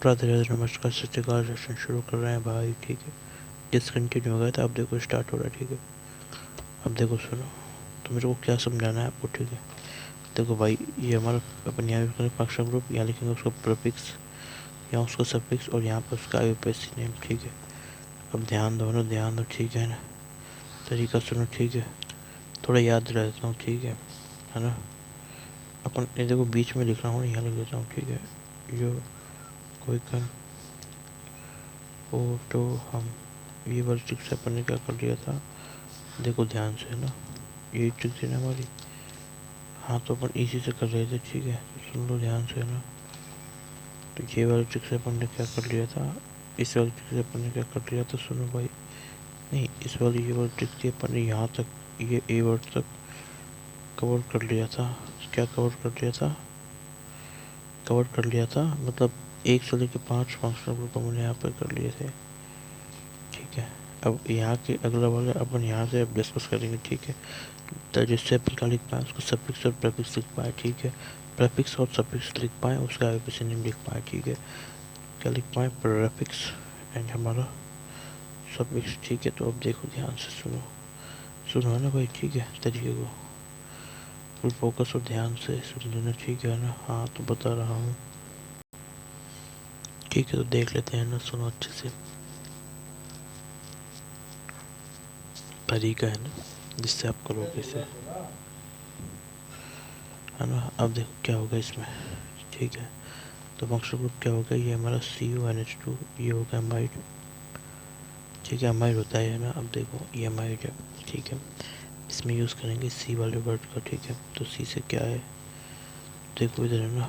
राधे राधे नमस्कार सत श्री अकाल। सेशन शुरू कर रहे हैं भाई, ठीक है। डिसकंटिन्यू हो गया था, अब देखो स्टार्ट हो रहा है, ठीक है। अब देखो सुनो, तो मेरे को क्या समझाना है आपको, ठीक है। देखो भाई, ये हमारा अपन यहाँ यूज करेंगे फंक्शन ग्रुप, यहाँ लिखेंगे उसका प्रीफिक्स, यहाँ उसका सफिक्स और यहाँ पर उसका आईयूपीएसी नेम, ठीक है। अब ध्यान दो ना, ध्यान दो, ठीक है ना। तरीका सुनो, ठीक है। थोड़ा याद रहता हूँ, ठीक है ना। अपन ये देखो बीच में लिख रहा हूँ, यहाँ लिख देता हूँ, ठीक है। यो कोई कन ओ तो हम ये वाली ट्रिक से अपन ने क्या कर लिया था, देखो ध्यान से ना, यही ट्रिक थी ना हमारी। हाँ तो अपन इसी से कर रहे थे, ठीक है। तो सुन लो ध्यान से ना। तो ये वाली ट्रिक से अपन ने क्या कर लिया था, इस वाली ट्रिक से अपन ने क्या कर लिया था, सुनो भाई। नहीं, इस वाली ये वाली ट्रिक थी, अपन ने यहाँ तक ये ए वर्ड तक कवर कर लिया था। क्या कवर कर लिया था, कवर कर लिया था मतलब 1 से लेकर 5 फंक्शनल ग्रुप हमने यहाँ पर कर लिए थे, ठीक है। अब यहाँ के अगला वाला अपन यहाँ से अब डिस्कस करेंगे, ठीक है। तो जिससे अपन क्या लिख पाए, उसको सफिक्स और प्रीफिक्स लिख पाए, ठीक है। प्रीफिक्स और सफिक्स लिख पाए, उसका आईयूपीएसी नेम लिख पाए, ठीक है। क्या लिख पाए, प्रीफिक्स एंड हमारा सफिक्स, ठीक है। तो अब देखो ध्यान से सुनो, सुनो है ना भाई, ठीक है। तरीके को फुल फोकस और ध्यान से सुन लेना, ठीक है ना। हाँ तो बता रहा हूँ, ठीक है। तो देख लेते हैं ना, सुनो अच्छे से। तरीका है ना जिससे आप करोगे इसे, है ना। अब देखो क्या होगा इसमें, ठीक है। तो फंक्शनल ग्रुप क्या होगा, ये हमारा CuNH2, ये होगा अमाइड, ठीक है। अमाइड होता है ना। अब देखो ये अमाइड है, ठीक है। इसमें यूज़ करेंगे सी वाले वर्ड का, ठीक है। तो सी से क्या है, देखो इधर है ना,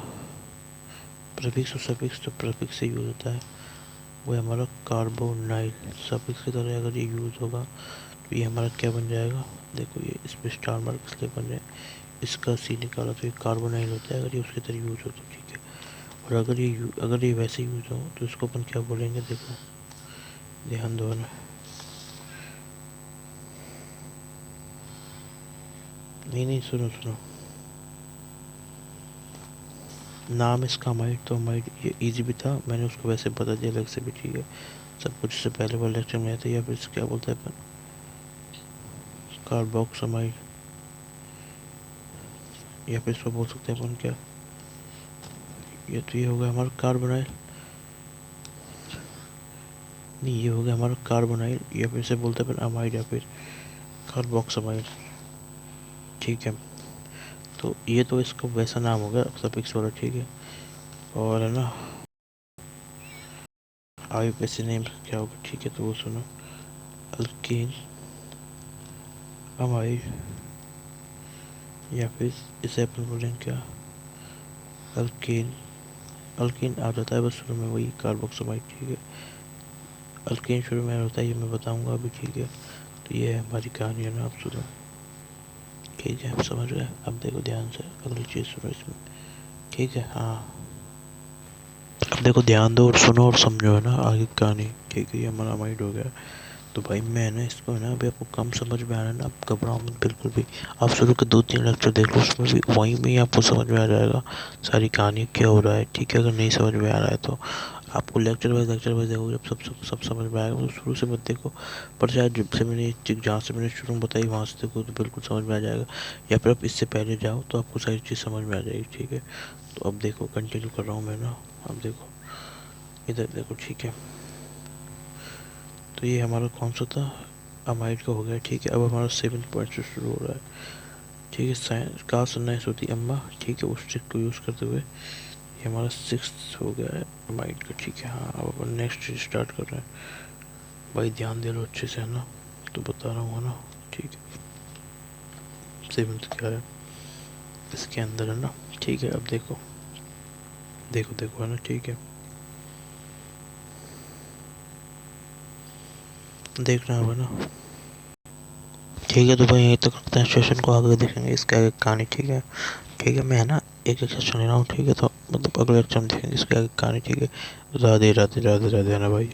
प्रीफिक्स और सफिक्स। तो प्रीफिक्स से यूज़ होता है वो है हमारा कार्बोनाइल। सफिक्स की तरह अगर ये यूज़ होगा तो ये हमारा क्या बन जाएगा, देखो ये इसमें स्टार मार्क इसलिए बन रहे, इसका सी निकाला तो ये कार्बोनाइल होता है अगर ये उसकी तरह यूज़ हो तो, ठीक है। और अगर ये वैसे यूज़ हो तो इसको अपन क्या बोलेंगे, देखो ध्यान दो ना। नहीं नहीं, सुनो सुनो, नाम इसका अमाइड, तो अमाइड ये इजी भी था, मैंने उसको वैसे बता दिया अलग से भी, ठीक है। सब कुछ इससे पहले वाले लेक्चर में आया था। या फिर क्या बोलते हैं अपन, कार्बोक्सामाइड, या फिर इसको बोल सकते हैं अपन क्या, ये तो ये हो गया हमारा कार्बोनाइल, नहीं ये हो गया हमारा कार्बोनाइल, या फिर से बोलते हैं अपन अमाइड या फिर कार्बोक्सामाइड, ठीक है। तो ये तो इसका वैसा नाम हो गया सफिक्स वाला, ठीक है। और है ना आईयूपीएसी नेम क्या होगा, ठीक है। तो वो सुनो, अल्कीन अमाइड, या फिर इसे अपन बोलेंगे क्या, अल्कीन। अल्कीन आ जाता है बस शुरू में वही कार्बोक्सामाइड, ठीक है। अल्कीन शुरू में होता है, ये मैं बताऊंगा अभी, ठीक है। तो ये है हमारी कहानी, है ना। आप सुनो, ठीक है, आप समझ गए। अब देखो ध्यान से अगली चीज़ सुनो इसमें, ठीक है। हाँ अब देखो ध्यान दो और सुनो और समझो, है ना, आगे की कहानी, ठीक है। ये हमारा माइंड हो गया। तो भाई मैं ना इसको है ना, अभी आपको कम समझ में आ रहा है ना, आप घबराओ मत बिल्कुल भी। आप शुरू के 2-3 लेक्चर देख लो, उसमें भी वहीं में ही आपको समझ में आ जाएगा सारी कहानी क्या हो रहा है, ठीक है। अगर नहीं समझ में आ रहा है तो आपको लेक्चर वाइज देखो, जब सब समझ में आएगा तो शुरू से मत देखो। पर शायद जब से मैंने जहाँ से मैंने शुरू में बताई वहाँ से देखो तो बिल्कुल समझ में आ जाएगा। या फिर आप इससे पहले जाओ तो आपको सारी चीज़ समझ में आ जाएगी, ठीक है। तो अब देखो कंटिन्यू कर रहा हूँ मैं ना। अब देखो इधर देखो, ठीक है। तो ये हमारा कौन सा था, अमाइड का हो गया, ठीक है। अब हमारा 7 पॉइंट से शुरू हो रहा है, ठीक है। साइंस का सन्नाइस होती अम्मा, ठीक है। उस ट्रिक को यूज़ करते हुए ये हमारा 6 हो गया है अमाइड का, ठीक है। हाँ अब अपन नेक्स्ट स्टार्ट कर रहे हैं भाई, ध्यान दे लो अच्छे से, है ना। तो बता रहा हूँ ना, ठीक है। 7 क्या है इसके अंदर, है ना, ठीक है। अब देखो देखो देखो, है ना, ठीक है। देखना होगा ना, ठीक है। तो भाई यहीं तक रखते हैं सेशन को, आगे देखेंगे इसके आगे कहानी, ठीक है। ठीक है, मैं है ना एक एक सेशन ले रहा हूँ, ठीक है। तो मतलब अगले लेक्चर में देखेंगे इसके आगे कहानी, ठीक है। राधे राधे राधे राधे, है ना भाई।